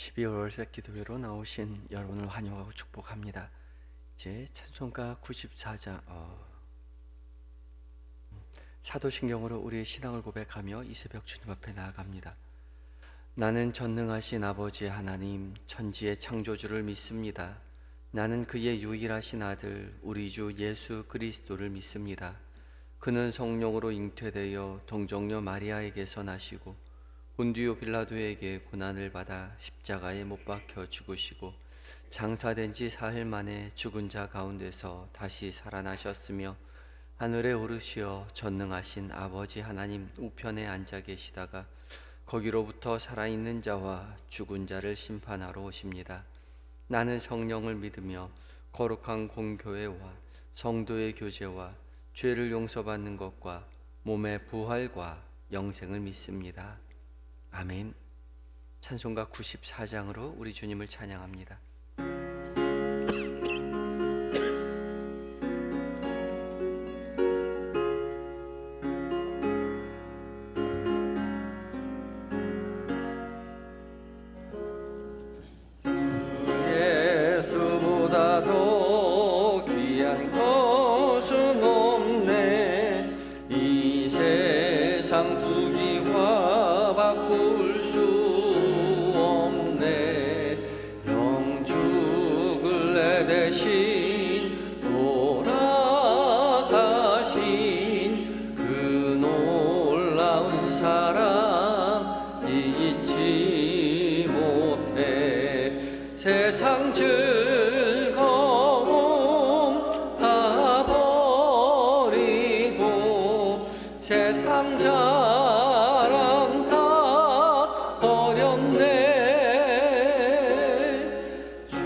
12월 월세 기도회로 나오신 여러분을 환영하고 축복합니다. 이제 찬송가 94장 사도신경으로 우리의 신앙을 고백하며 이 새벽 주님 앞에 나아갑니다. 나는 전능하신 아버지 하나님 천지의 창조주를 믿습니다. 나는 그의 유일하신 아들 우리 주 예수 그리스도를 믿습니다. 그는 성령으로 잉태되어 동정녀 마리아에게서 나시고 본디오 빌라도에게 고난을 받아 십자가에 못 박혀 죽으시고 장사된 지 사흘 만에 죽은 자 가운데서 다시 살아나셨으며 하늘에 오르시어 전능하신 아버지 하나님 우편에 앉아 계시다가 거기로부터 살아있는 자와 죽은 자를 심판하러 오십니다. 나는 성령을 믿으며 거룩한 공교회와 성도의 교제와 죄를 용서받는 것과 몸의 부활과 영생을 믿습니다. 아멘. 찬송가 94장으로 우리 주님을 찬양합니다. 예수보다 더 귀한 것은 없네. 이 세상 부귀와 바꿀 수 없네. 영죽을 내 대신 돌아가신 그 놀라운 사랑 잊지 못해. 세상 즐거움 다 버리고 세상 자랑 다 버렸네. 주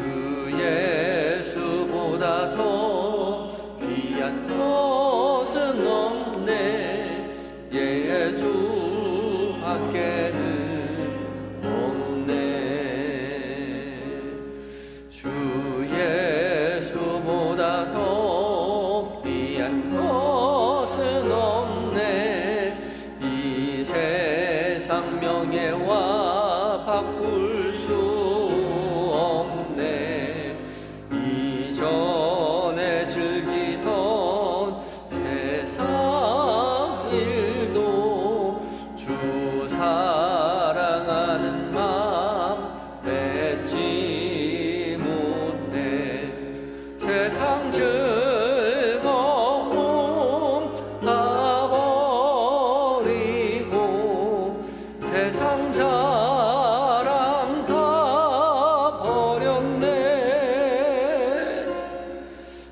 예수보다 더 귀한 것은 없네. 예수 밖에는 없네. 주 예수보다 더 귀한 것은 없네. 이 세상 명예와 바꿀 수 없네. 이전에 즐기던 세상 일도 주 사랑하는 마음 맺지 못해. 세상 즐거움 다 버리고 세상 자랑 다 버렸네.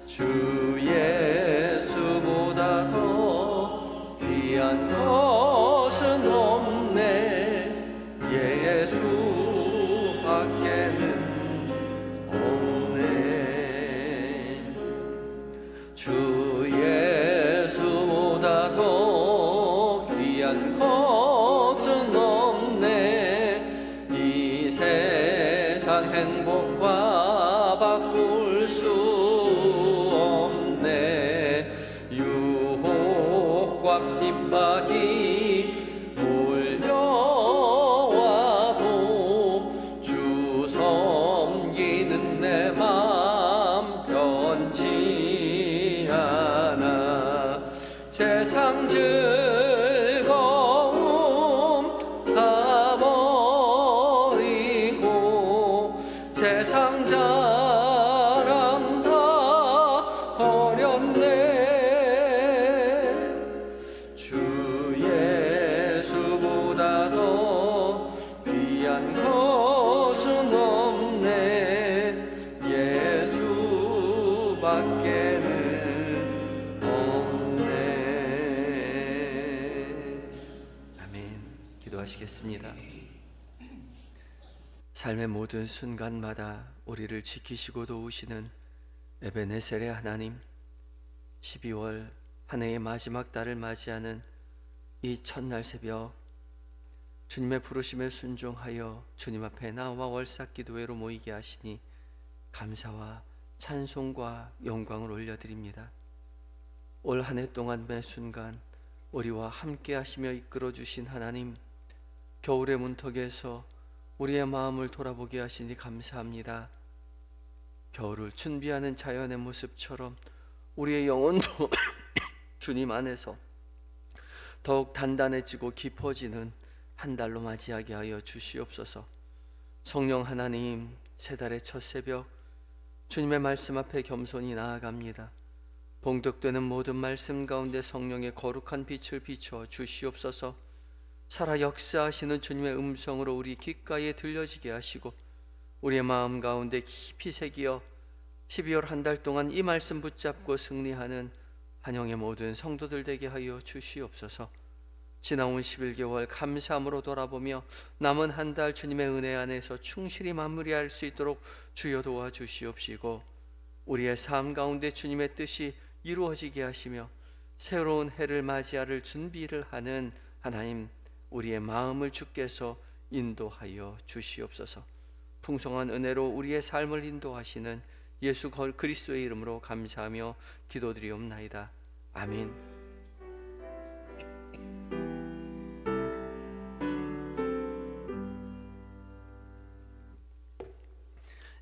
주 예수보다 더 귀한 것은 없네. 예수 밖에는 없네. 주 예수보다 더 귀한 것은 없네. 이 세상 행복과 바꿀 수 없네. 유혹과 핍박이 몰려와도 주 섬기는 내 맘 변치 않아. 세상 즐거움 다 버리고 세상 자랑 다 버렸네. 주 예수보다 더 귀한 것은 없네. 예수 밖에는 없네. 아멘. 기도하시겠습니다. 삶의 모든 순간마다 우리를 지키시고 도우시는 에베네셀의 하나님, 12월 한 해의 마지막 달을 맞이하는 이 첫날 새벽 주님의 부르심에 순종하여 주님 앞에 나와 월삭 기도회로 모이게 하시니 감사와 찬송과 영광을 올려드립니다. 올 한 해 동안 매 순간 우리와 함께 하시며 이끌어 주신 하나님, 겨울의 문턱에서 우리의 마음을 돌아보게 하시니 감사합니다. 겨울을 준비하는 자연의 모습처럼 우리의 영혼도 주님 안에서 더욱 단단해지고 깊어지는 한 달로 맞이하게 하여 주시옵소서. 성령 하나님, 새 달의 첫 새벽 주님의 말씀 앞에 겸손히 나아갑니다. 봉독되는 모든 말씀 가운데 성령의 거룩한 빛을 비춰 주시옵소서. 살아 역사하시는 주님의 음성으로 우리 귓가에 들려지게 하시고 우리의 마음 가운데 깊이 새기어 12월 한 달 동안 이 말씀 붙잡고 승리하는 한영의 모든 성도들 되게 하여 주시옵소서. 지나온 11개월 감사함으로 돌아보며 남은 한 달 주님의 은혜 안에서 충실히 마무리할 수 있도록 주여 도와주시옵시고 우리의 삶 가운데 주님의 뜻이 이루어지게 하시며 새로운 해를 맞이할 준비를 하는 하나님, 우리의 마음을 주께서 인도하여 주시옵소서. 풍성한 은혜로 우리의 삶을 인도하시는 예수 그리스도의 이름으로 감사하며 기도드리옵나이다. 아멘.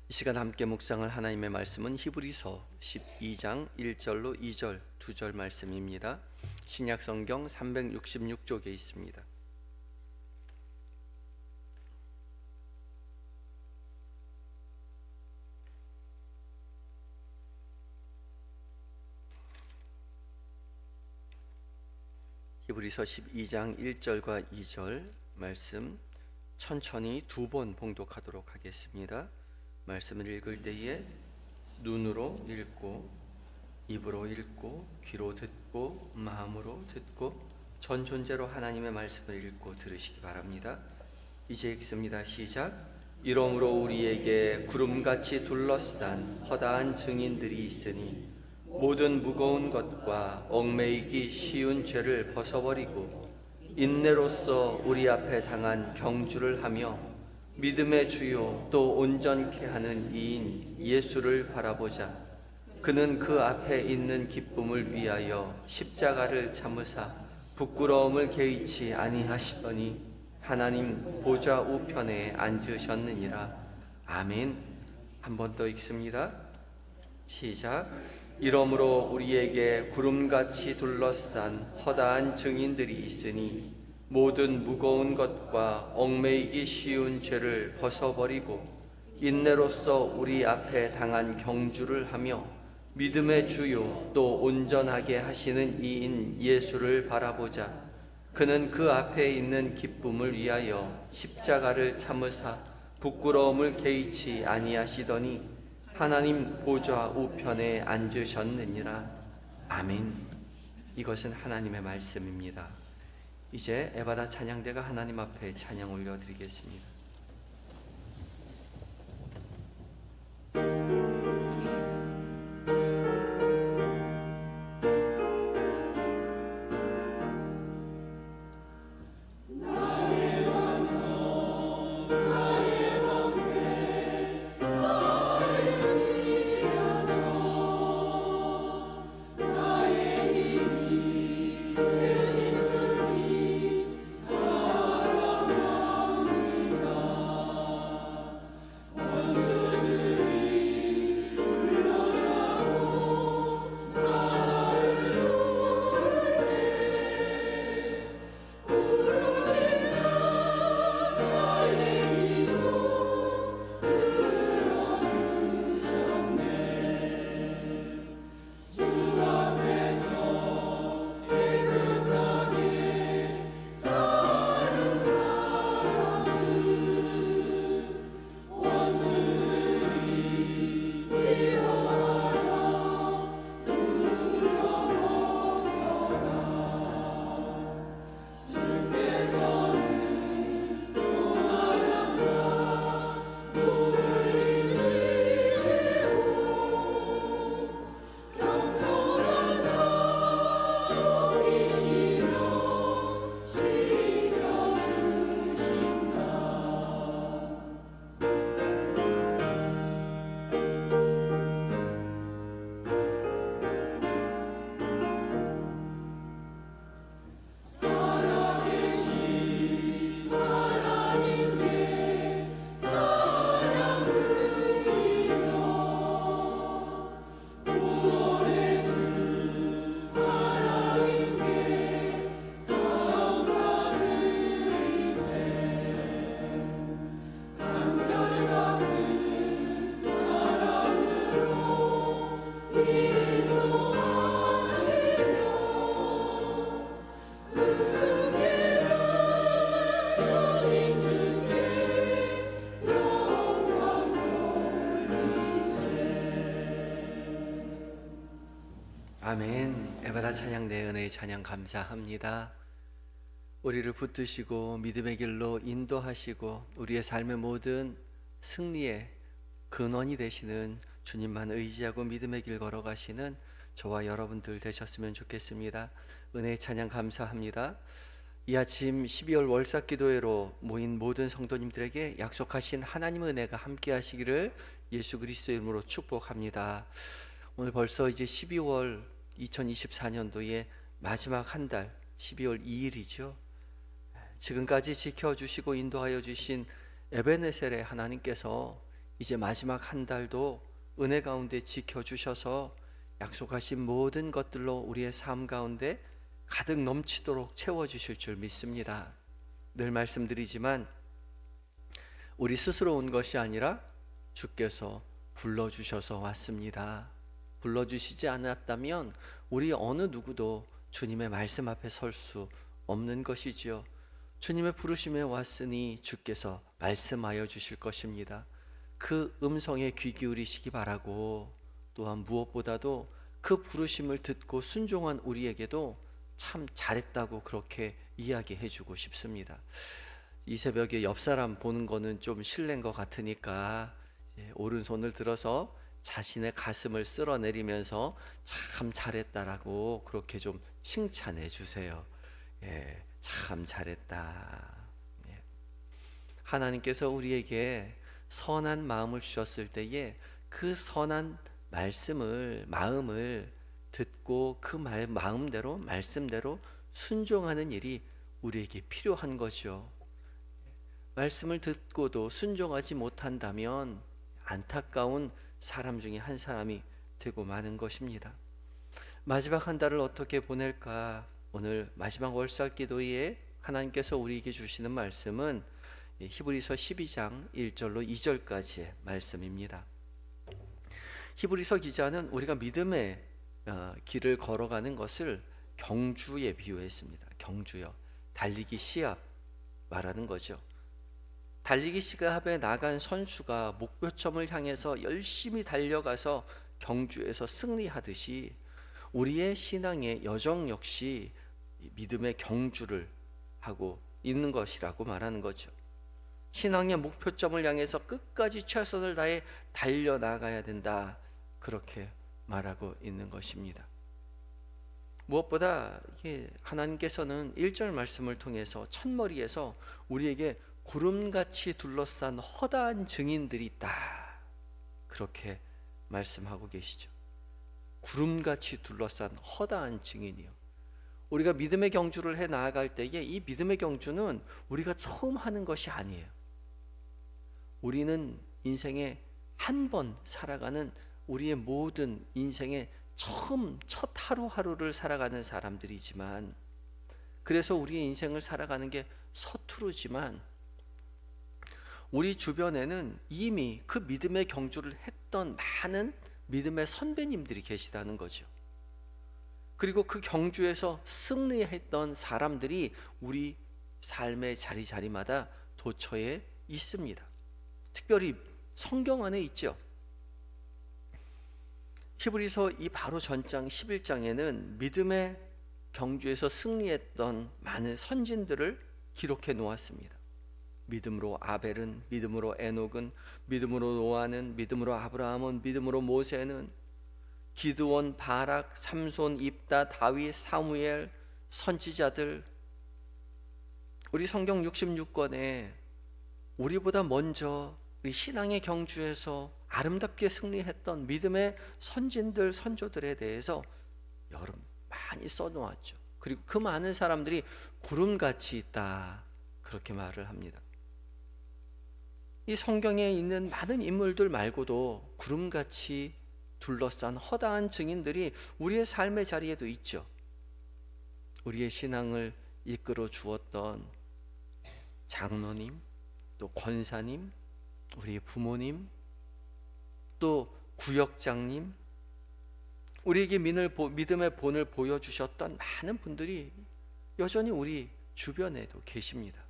이 시간 함께 묵상할 하나님의 말씀은 히브리서 12장 1절로 2절 2절 말씀입니다. 신약성경 366쪽에 있습니다. 히브리서 12장 1절과 2절 말씀 천천히 두 번 봉독하도록 하겠습니다. 말씀을 읽을 때에 눈으로 읽고 입으로 읽고 귀로 듣고 마음으로 듣고 전 존재로 하나님의 말씀을 읽고 들으시기 바랍니다. 이제 읽습니다. 시작. 이러므로 우리에게 구름같이 둘러싼 허다한 증인들이 있으니 모든 무거운 것과 얽매이기 쉬운 죄를 벗어버리고 인내로써 우리 앞에 당한 경주를 하며 믿음의 주요 또 온전케 하는 이인 예수를 바라보자. 그는 그 앞에 있는 기쁨을 위하여 십자가를 참으사 부끄러움을 개의치 아니하시더니 하나님 보좌 우편에 앉으셨느니라. 아멘. 한 번 더 읽습니다. 시작. 이러므로 우리에게 구름같이 둘러싼 허다한 증인들이 있으니 모든 무거운 것과 얽매이기 쉬운 죄를 벗어버리고 인내로써 우리 앞에 당한 경주를 하며 믿음의 주요 또 온전하게 하시는 이인 예수를 바라보자. 그는 그 앞에 있는 기쁨을 위하여 십자가를 참으사 부끄러움을 개의치 아니하시더니 하나님 보좌 우편에 앉으셨느니라. 아멘. 이것은 하나님의 말씀입니다. 이제 에바다 찬양대가 하나님 앞에 찬양 올려드리겠습니다. 나 아멘. 에바다 찬양 내 은혜의 찬양 감사합니다. 우리를 붙드시고 믿음의 길로 인도하시고 우리의 삶의 모든 승리의 근원이 되시는 주님만 의지하고 믿음의 길 걸어가시는 저와 여러분들 되셨으면 좋겠습니다. 은혜의 찬양 감사합니다. 이 아침 12월 월삭기도회로 모인 모든 성도님들에게 약속하신 하나님의 은혜가 함께 하시기를 예수 그리스도의 이름으로 축복합니다. 오늘 벌써 이제 12월 2024년도의 마지막 한 달 12월 2일이죠. 지금까지 지켜주시고 인도하여 주신 에베네셀의 하나님께서 이제 마지막 한 달도 은혜 가운데 지켜주셔서 약속하신 모든 것들로 우리의 삶 가운데 가득 넘치도록 채워주실 줄 믿습니다. 늘 말씀드리지만 우리 스스로 온 것이 아니라 주께서 불러주셔서 왔습니다. 불러주시지 않았다면 우리 어느 누구도 주님의 말씀 앞에 설 수 없는 것이지요. 주님의 부르심에 왔으니 주께서 말씀하여 주실 것입니다. 그 음성에 귀 기울이시기 바라고, 또한 무엇보다도 그 부르심을 듣고 순종한 우리에게도 참 잘했다고 그렇게 이야기해 주고 싶습니다. 이 새벽에 옆 사람 보는 거는 좀 실례인 것 같으니까 오른손을 들어서 자신의 가슴을 쓸어내리면서 참 잘했다라고 그렇게 좀 칭찬해 주세요. 참 잘했다. 하나님께서 우리에게 선한 마음을 주셨을 때에 그 선한 마음을 듣고 그 마음대로 말씀대로 순종하는 일이 우리에게 필요한 거죠. 말씀을 듣고도 순종하지 못한다면 안타까운 사람 중에 한 사람이 되고 마는 것입니다. 마지막 한 달을 어떻게 보낼까? 오늘 마지막 월삭기도에 하나님께서 우리에게 주시는 말씀은 히브리서 12장 1절로 2절까지의 말씀입니다. 히브리서 기자는 우리가 믿음의 길을 걸어가는 것을 경주에 비유했습니다. 경주요. 달리기 시합 말하는 거죠. 달리기 시합에 나간 선수가 목표점을 향해서 열심히 달려가서 경주에서 승리하듯이 우리의 신앙의 여정 역시 믿음의 경주를 하고 있는 것이라고 말하는 거죠. 신앙의 목표점을 향해서 끝까지 최선을 다해 달려나가야 된다, 그렇게 말하고 있는 것입니다. 무엇보다 하나님께서는 1절 말씀을 통해서 첫머리에서 우리에게 구름같이 둘러싼 허다한 증인들이 있다, 그렇게 말씀하고 계시죠. 구름같이 둘러싼 허다한 증인이요. 우리가 믿음의 경주를 해 나아갈 때에 이 믿음의 경주는 우리가 처음 하는 것이 아니에요. 우리는 인생에 한 번 살아가는, 우리의 모든 인생의 첫 하루하루를 살아가는 사람들이지만, 그래서 우리의 인생을 살아가는 게 서투르지만 우리 주변에는 이미 그 믿음의 경주를 했던 많은 믿음의 선배님들이 계시다는 거죠. 그리고 그 경주에서 승리했던 사람들이 우리 삶의 자리마다 도처에 있습니다. 특별히 성경 안에 있죠. 히브리서 이 바로 전장 11장에는 믿음의 경주에서 승리했던 많은 선진들을 기록해 놓았습니다. 믿음으로 아벨은, 믿음으로 에녹은, 믿음으로 노아는, 믿음으로 아브라함은, 믿음으로 모세는, 기드온, 바락, 삼손, 입다, 다윗, 사무엘, 선지자들, 우리 성경 66권에 우리보다 먼저 우리 신앙의 경주에서 아름답게 승리했던 믿음의 선진들, 선조들에 대해서 여러 많이 써놓았죠. 그리고 그 많은 사람들이 구름같이 있다, 그렇게 말을 합니다. 이 성경에 있는 많은 인물들 말고도 구름같이 둘러싼 허다한 증인들이 우리의 삶의 자리에도 있죠. 우리의 신앙을 이끌어 주었던 장로님, 또 권사님, 우리 부모님, 또 구역장님, 우리에게 믿음의 본을 보여주셨던 많은 분들이 여전히 우리 주변에도 계십니다.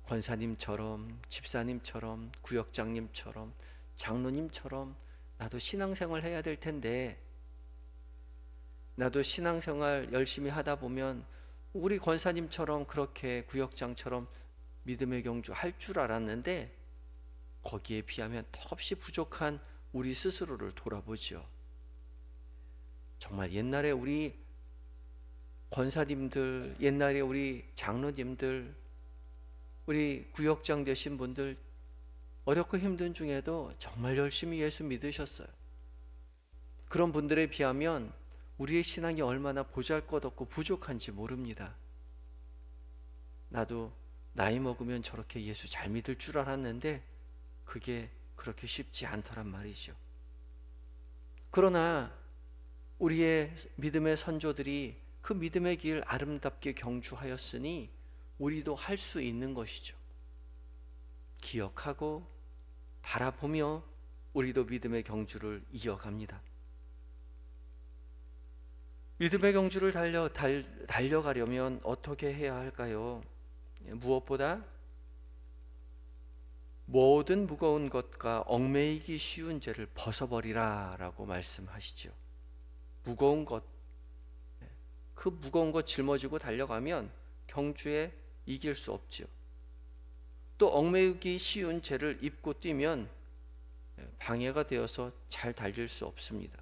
권사님처럼, 집사님처럼, 구역장님처럼, 장로님처럼 나도 신앙생활 해야 될 텐데 나도 신앙생활 열심히 하다 보면 우리 권사님처럼 그렇게 구역장처럼 믿음의 경주 할 줄 알았는데 거기에 비하면 턱없이 부족한 우리 스스로를 돌아보죠. 정말 옛날에 우리 권사님들, 옛날에 우리 장로님들, 우리 구역장 되신 분들 어렵고 힘든 중에도 정말 열심히 예수 믿으셨어요. 그런 분들에 비하면 우리의 신앙이 얼마나 보잘것없고 부족한지 모릅니다. 나도 나이 먹으면 저렇게 예수 잘 믿을 줄 알았는데 그게 그렇게 쉽지 않더란 말이죠. 그러나 우리의 믿음의 선조들이 그 믿음의 길 아름답게 경주하였으니 우리도 할 수 있는 것이죠. 기억하고 바라보며 우리도 믿음의 경주를 이어갑니다. 믿음의 경주를 달려가려면 어떻게 해야 할까요? 무엇보다 모든 무거운 것과 얽매이기 쉬운 죄를 벗어버리라 라고 말씀하시죠. 무거운 것, 그 무거운 것 짊어지고 달려가면 경주에 이길 수 없죠. 또 얽매이기 쉬운 죄를 입고 뛰면 방해가 되어서 잘 달릴 수 없습니다.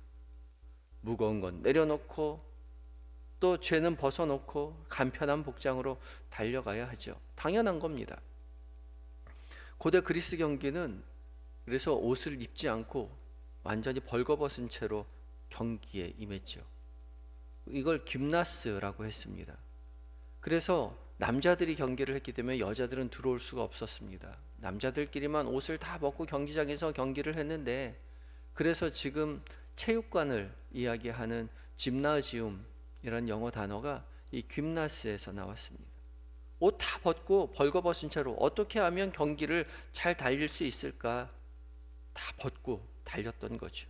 무거운 건 내려놓고 또 죄는 벗어놓고 간편한 복장으로 달려가야 하죠. 당연한 겁니다. 고대 그리스 경기는 그래서 옷을 입지 않고 완전히 벌거벗은 채로 경기에 임했죠. 이걸 김나스라고 했습니다. 그래서 남자들이 경기를 했기 때문에 여자들은 들어올 수가 없었습니다. 남자들끼리만 옷을 다 벗고 경기장에서 경기를 했는데, 그래서 지금 체육관을 이야기하는 짐나지움이라는 영어 단어가 이 김나스에서 나왔습니다. 옷 다 벗고 벌거벗은 채로 어떻게 하면 경기를 잘 달릴 수 있을까? 다 벗고 달렸던 거죠.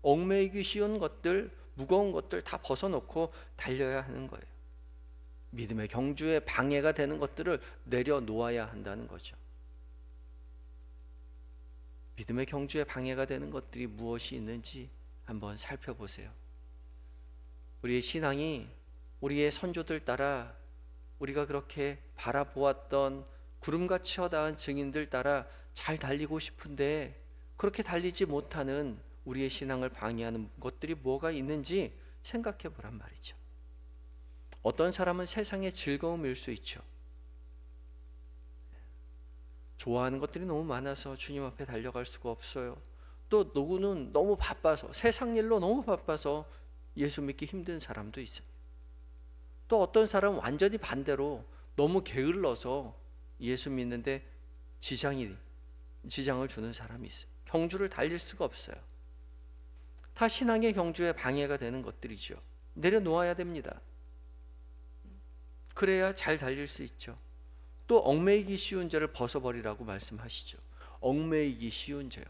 얽매이기 쉬운 것들, 무거운 것들 다 벗어놓고 달려야 하는 거예요. 믿음의 경주에 방해가 되는 것들을 내려놓아야 한다는 거죠. 믿음의 경주에 방해가 되는 것들이 무엇이 있는지 한번 살펴보세요. 우리의 신앙이 우리의 선조들 따라, 우리가 그렇게 바라보았던 구름같이 허다한 증인들 따라 잘 달리고 싶은데 그렇게 달리지 못하는 우리의 신앙을 방해하는 것들이 뭐가 있는지 생각해 보란 말이죠. 어떤 사람은 세상의 즐거움일 수 있죠. 좋아하는 것들이 너무 많아서 주님 앞에 달려갈 수가 없어요. 또 누구는 너무 바빠서, 세상 일로 너무 바빠서 예수 믿기 힘든 사람도 있어요. 또 어떤 사람은 완전히 반대로 너무 게을러서 예수 믿는데 지장을 주는 사람이 있어요. 경주를 달릴 수가 없어요. 다 신앙의 경주에 방해가 되는 것들이죠. 내려놓아야 됩니다. 그래야 잘 달릴 수 있죠. 또 얽매이기 쉬운 죄를 벗어버리라고 말씀하시죠. 얽매이기 쉬운 죄요.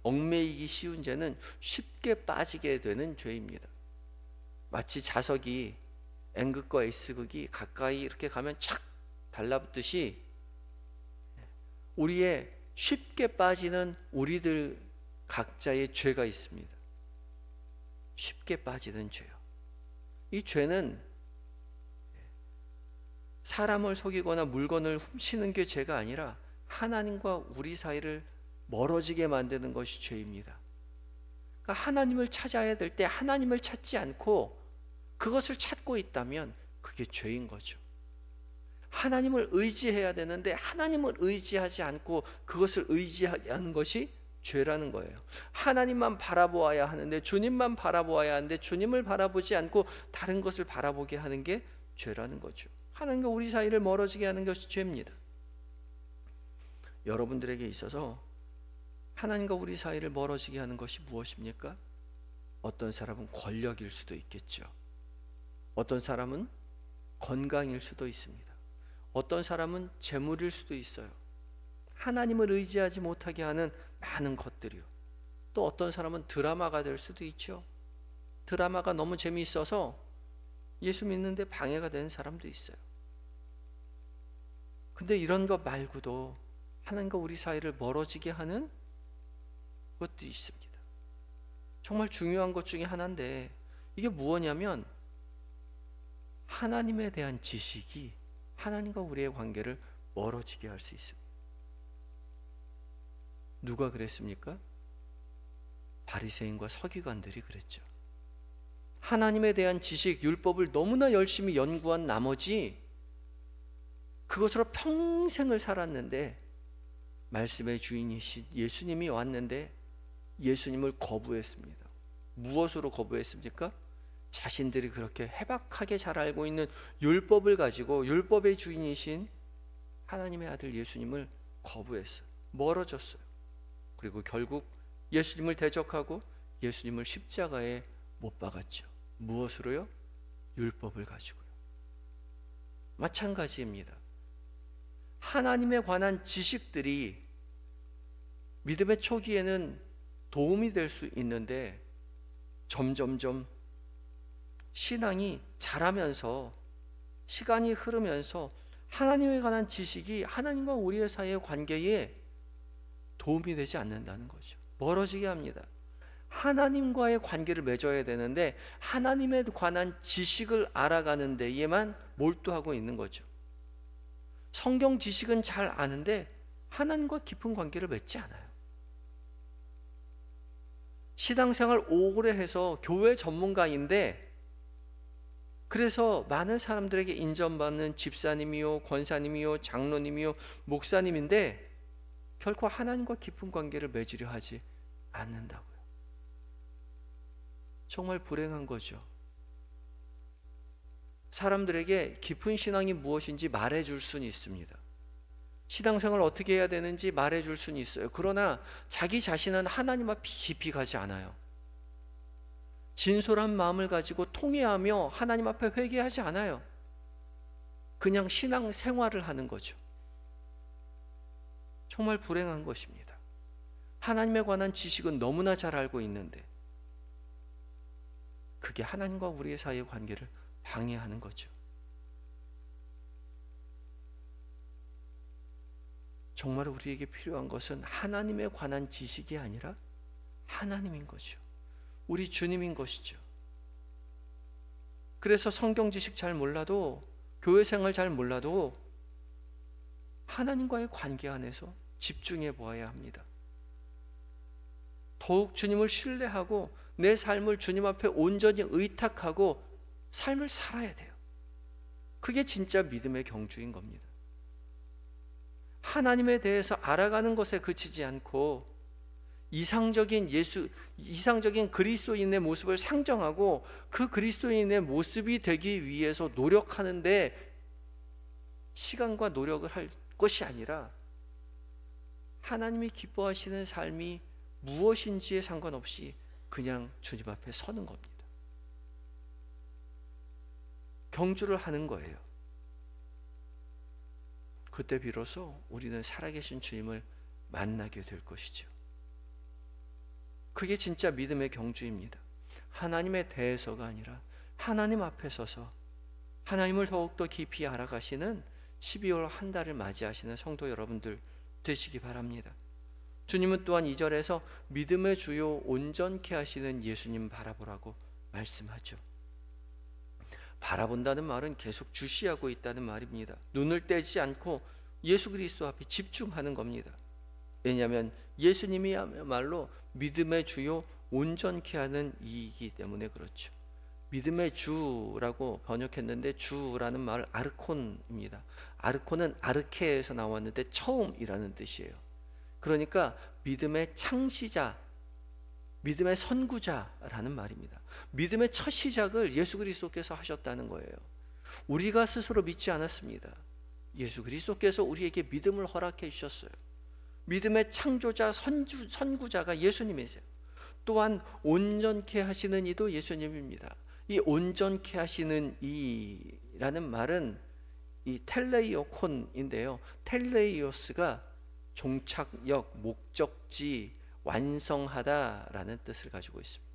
얽매이기 쉬운 죄는 쉽게 빠지게 되는 죄입니다. 마치 자석이 N극과 S극이 가까이 이렇게 가면 착 달라붙듯이 우리의 쉽게 빠지는 우리들 각자의 죄가 있습니다. 쉽게 빠지는 죄요. 이 죄는 사람을 속이거나 물건을 훔치는 게 죄가 아니라 하나님과 우리 사이를 멀어지게 만드는 것이 죄입니다. 그러니까 하나님을 찾아야 될 때 하나님을 찾지 않고 그것을 찾고 있다면 그게 죄인 거죠. 하나님을 의지해야 되는데 하나님을 의지하지 않고 그것을 의지하는 것이 죄라는 거예요. 하나님만 바라보아야 하는데, 주님만 바라보아야 하는데 주님을 바라보지 않고 다른 것을 바라보게 하는 게 죄라는 거죠. 하나님과 우리 사이를 멀어지게 하는 것이 죄입니다. 여러분들에게 있어서 하나님과 우리 사이를 멀어지게 하는 것이 무엇입니까? 어떤 사람은 권력일 수도 있겠죠. 어떤 사람은 건강일 수도 있습니다. 어떤 사람은 재물일 수도 있어요. 하나님을 의지하지 못하게 하는 많은 것들이요. 또 어떤 사람은 드라마가 될 수도 있죠. 드라마가 너무 재미있어서 예수 믿는데 방해가 되는 사람도 있어요. 근데 이런 것 말고도 하나님과 우리 사이를 멀어지게 하는 것도 있습니다. 정말 중요한 것 중에 하나인데, 이게 무엇이냐면 하나님에 대한 지식이 하나님과 우리의 관계를 멀어지게 할 수 있습니다. 누가 그랬습니까? 바리새인과 서기관들이 그랬죠. 하나님에 대한 지식, 율법을 너무나 열심히 연구한 나머지 그것으로 평생을 살았는데 말씀의 주인이신 예수님이 왔는데 예수님을 거부했습니다. 무엇으로 거부했습니까? 자신들이 그렇게 해박하게 잘 알고 있는 율법을 가지고 율법의 주인이신 하나님의 아들 예수님을 거부했어요. 멀어졌어요. 그리고 결국 예수님을 대적하고 예수님을 십자가에 못 박았죠. 무엇으로요? 율법을 가지고요. 마찬가지입니다. 하나님에 관한 지식들이 믿음의 초기에는 도움이 될 수 있는데 점점점 신앙이 자라면서 시간이 흐르면서 하나님에 관한 지식이 하나님과 우리의 사이의 관계에 도움이 되지 않는다는 거죠. 멀어지게 합니다. 하나님과의 관계를 맺어야 되는데 하나님에 관한 지식을 알아가는 데에만 몰두하고 있는 거죠. 성경 지식은 잘 아는데 하나님과 깊은 관계를 맺지 않아요. 신앙생활 오래 해서 교회 전문가인데 그래서 많은 사람들에게 인정받는 집사님이요, 권사님이요, 장로님이요, 목사님인데 결코 하나님과 깊은 관계를 맺으려 하지 않는다고요. 정말 불행한 거죠. 사람들에게 깊은 신앙이 무엇인지 말해줄 수는 있습니다. 신앙생활을 어떻게 해야 되는지 말해줄 수는 있어요. 그러나 자기 자신은 하나님 앞에 깊이 가지 않아요. 진솔한 마음을 가지고 통회하며 하나님 앞에 회개하지 않아요. 그냥 신앙생활을 하는 거죠. 정말 불행한 것입니다. 하나님에 관한 지식은 너무나 잘 알고 있는데 그게 하나님과 우리의 사이의 관계를 방해하는 거죠. 정말 우리에게 필요한 것은 하나님에 관한 지식이 아니라 하나님인 거죠. 우리 주님인 것이죠. 그래서 성경 지식 잘 몰라도 교회 생활 잘 몰라도 하나님과의 관계 안에서 집중해 보아야 합니다. 더욱 주님을 신뢰하고 내 삶을 주님 앞에 온전히 의탁하고 삶을 살아야 돼요. 그게 진짜 믿음의 경주인 겁니다. 하나님에 대해서 알아가는 것에 그치지 않고 이상적인 그리스도인의 모습을 상정하고 그 그리스도인의 모습이 되기 위해서 노력하는데 시간과 노력을 할 것이 아니라 하나님이 기뻐하시는 삶이 무엇인지에 상관없이 그냥 주님 앞에 서는 겁니다. 경주를 하는 거예요. 그때 비로소 우리는 살아계신 주님을 만나게 될 것이죠. 그게 진짜 믿음의 경주입니다. 하나님에 대해서가 아니라 하나님 앞에 서서 하나님을 더욱더 깊이 알아가시는 12월 한 달을 맞이하시는 성도 여러분들 되시기 바랍니다. 주님은 또한 2절에서 믿음의 주요 온전케 하시는 예수님 바라보라고 말씀하죠. 바라본다는 말은 계속 주시하고 있다는 말입니다. 눈을 떼지 않고 예수 그리스도 앞에 집중하는 겁니다. 왜냐하면 예수님이야말로 믿음의 주요 온전케 하는 이이기 때문에 그렇죠. 믿음의 주라고 번역했는데 주라는 말 아르콘입니다. 아르콘은 아르케에서 나왔는데 처음이라는 뜻이에요. 그러니까 믿음의 창시자, 믿음의 선구자라는 말입니다. 믿음의 첫 시작을 예수 그리스도께서 하셨다는 거예요. 우리가 스스로 믿지 않았습니다. 예수 그리스도께서 우리에게 믿음을 허락해 주셨어요. 믿음의 창조자, 선구자가 예수님이세요. 또한 온전케 하시는 이도 예수님입니다. 이 온전케 하시는 이라는 말은 이 텔레이오콘인데요. 텔레이오스가 종착역, 목적지, 완성하다라는 뜻을 가지고 있습니다.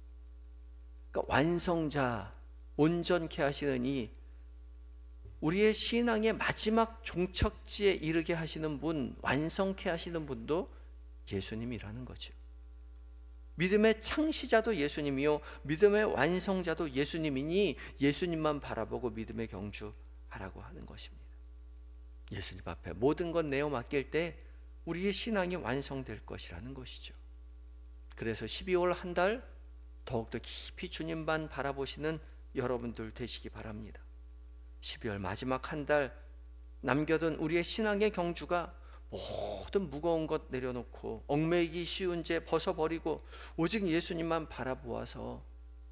그러니까 완성자, 온전케 하시는 이, 우리의 신앙의 마지막 종착지에 이르게 하시는 분, 완성케 하시는 분도 예수님이라는 거죠. 믿음의 창시자도 예수님이요 믿음의 완성자도 예수님이니 예수님만 바라보고 믿음의 경주하라고 하는 것입니다. 예수님 앞에 모든 것 내어 맡길 때 우리의 신앙이 완성될 것이라는 것이죠. 그래서 12월 한 달 더욱더 깊이 주님만 바라보시는 여러분들 되시기 바랍니다. 12월 마지막 한 달 남겨둔 우리의 신앙의 경주가 모든 무거운 것 내려놓고 얽매이기 쉬운 죄 벗어버리고 오직 예수님만 바라보아서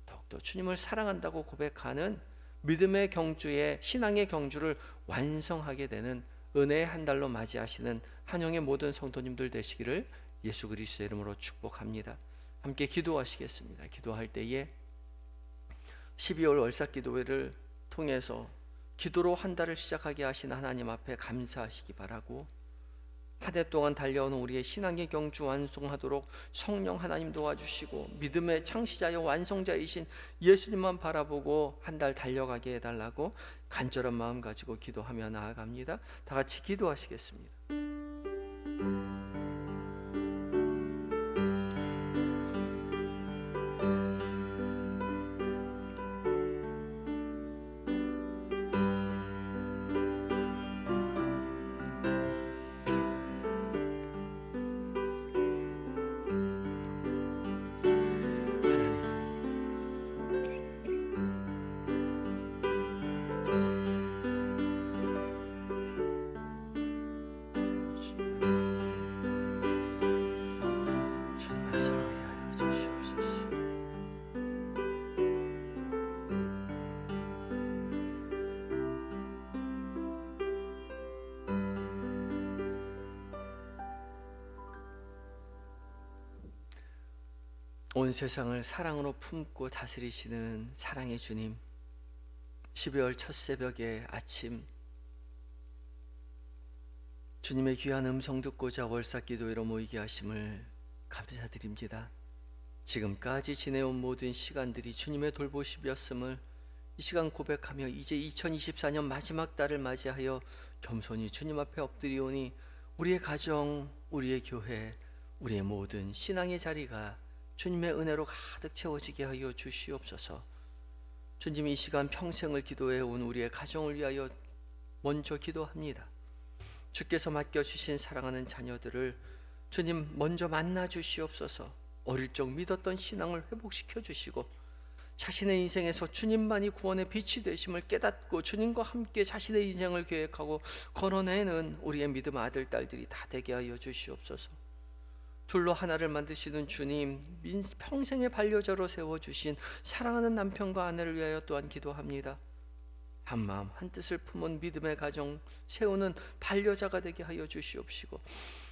더욱더 주님을 사랑한다고 고백하는 믿음의 경주의 신앙의 경주를 완성하게 되는 은혜의 한 달로 맞이하시는 한영의 모든 성도님들 되시기를 예수 그리스도의 이름으로 축복합니다. 함께 기도하시겠습니다. 기도할 때에 12월 월삭기도회를 통해서 기도로 한 달을 시작하게 하신 하나님 앞에 감사하시기 바라고, 한 해 동안 달려오는 우리의 신앙의 경주 완성하도록 성령 하나님 도와주시고 믿음의 창시자여 완성자이신 예수님만 바라보고 한 달 달려가게 해달라고 간절한 마음 가지고 기도하며 나아갑니다. 다 같이 기도하시겠습니다. 온 세상을 사랑으로 품고 다스리시는 사랑의 주님, 12월 첫 새벽의 아침 주님의 귀한 음성 듣고자 월삭기도회로 모이게 하심을 감사드립니다. 지금까지 지내온 모든 시간들이 주님의 돌보심이었음을 이 시간 고백하며 이제 2024년 마지막 달을 맞이하여 겸손히 주님 앞에 엎드리오니 우리의 가정, 우리의 교회, 우리의 모든 신앙의 자리가 주님의 은혜로 가득 채워지게 하여 주시옵소서. 주님, 이 시간 평생을 기도해온 우리의 가정을 위하여 먼저 기도합니다. 주께서 맡겨주신 사랑하는 자녀들을 주님 먼저 만나 주시옵소서. 어릴 적 믿었던 신앙을 회복시켜 주시고 자신의 인생에서 주님만이 구원의 빛이 되심을 깨닫고 주님과 함께 자신의 인생을 계획하고 걸어내는 우리의 믿음 아들, 딸들이 다 되게 하여 주시옵소서. 둘로 하나를 만드시는 주님, 평생의 반려자로 세워주신 사랑하는 남편과 아내를 위하여 또한 기도합니다. 한 마음 한 뜻을 품은 믿음의 가정 세우는 반려자가 되게 하여 주시옵시고,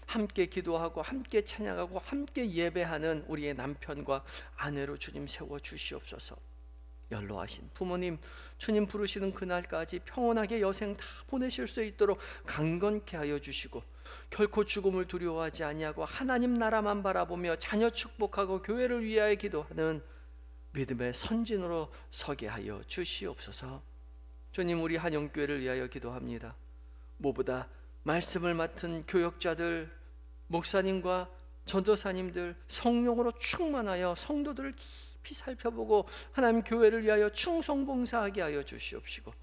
함께 기도하고 함께 찬양하고 함께 예배하는 우리의 남편과 아내로 주님 세워 주시옵소서. 연로하신 부모님, 주님 부르시는 그날까지 평온하게 여생 다 보내실 수 있도록 강건케 하여 주시고, 결코 죽음을 두려워하지 아니하고 하나님 나라만 바라보며 자녀 축복하고 교회를 위하여 기도하는 믿음의 선진으로 서게 하여 주시옵소서. 주님, 우리 한영교회를 위하여 기도합니다. 무보다 말씀을 맡은 교역자들, 목사님과 전도사님들 성령으로 충만하여 성도들을 깊이 살펴보고 하나님 교회를 위하여 충성봉사하게 하여 주시옵시고,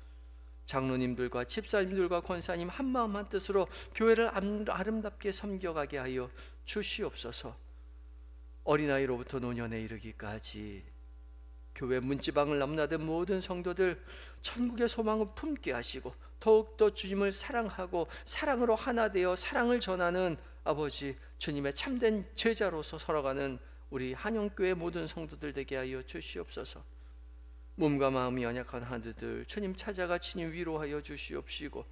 장로님들과 집사님들과 권사님 한마음 한뜻으로 교회를 아름답게 섬겨가게 하여 주시옵소서. 어린아이로부터 노년에 이르기까지 교회 문지방을 넘나든 모든 성도들 천국의 소망을 품게 하시고 더욱더 주님을 사랑하고 사랑으로 하나 되어 사랑을 전하는 아버지 주님의 참된 제자로서 살아가는 우리 한영교회 모든 성도들 되게 하여 주시옵소서. 몸과 마음이 연약한 한들 주님 찾아가 친히 위로하여 주시옵시고,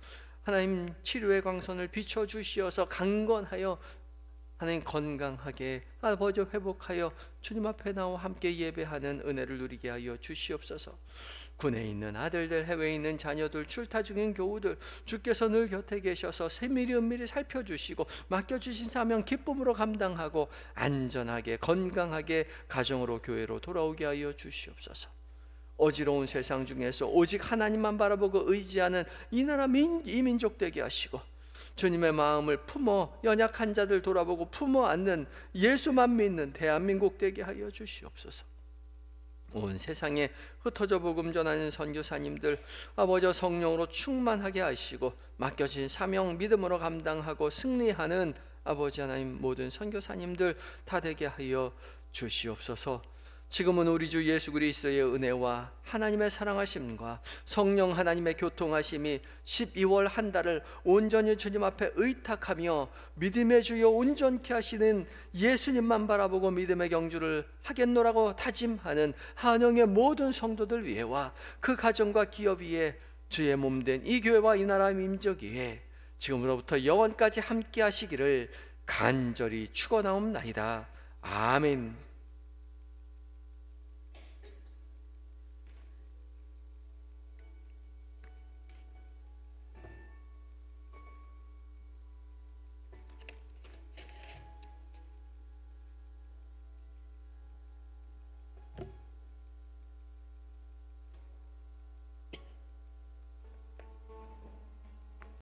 하나님 치료의 광선을 비춰 주시어서 강건하여 하나님 건강하게 아버지 회복하여 주님 앞에 나와 함께 예배하는 은혜를 누리게 하여 주시옵소서. 군에 있는 아들들, 해외에 있는 자녀들, 출타 중인 교우들 주께서 늘 곁에 계셔서 세밀히 은밀히 살펴주시고 맡겨주신 사명 기쁨으로 감당하고 안전하게 건강하게 가정으로 교회로 돌아오게 하여 주시옵소서. 어지러운 세상 중에서 오직 하나님만 바라보고 의지하는 이 나라 이 민족 되게 하시고, 주님의 마음을 품어 연약한 자들 돌아보고 품어 안는 예수만 믿는 대한민국 되게 하여 주시옵소서. 온 세상에 흩어져 복음 전하는 선교사님들 아버지 성령으로 충만하게 하시고 맡겨진 사명 믿음으로 감당하고 승리하는 아버지 하나님 모든 선교사님들 다 되게 하여 주시옵소서. 지금은 우리 주 예수 그리스도의 은혜와 하나님의 사랑하심과 성령 하나님의 교통하심이 12월 한 달을 온전히 주님 앞에 의탁하며 믿음의 주여 온전케 하시는 예수님만 바라보고 믿음의 경주를 하겠노라고 다짐하는 한영의 모든 성도들 위에와 그 가정과 기업 위에 주의 몸된 이 교회와 이 나라 민족 위에 지금으로부터 영원까지 함께 하시기를 간절히 축원하옵나이다. 아멘.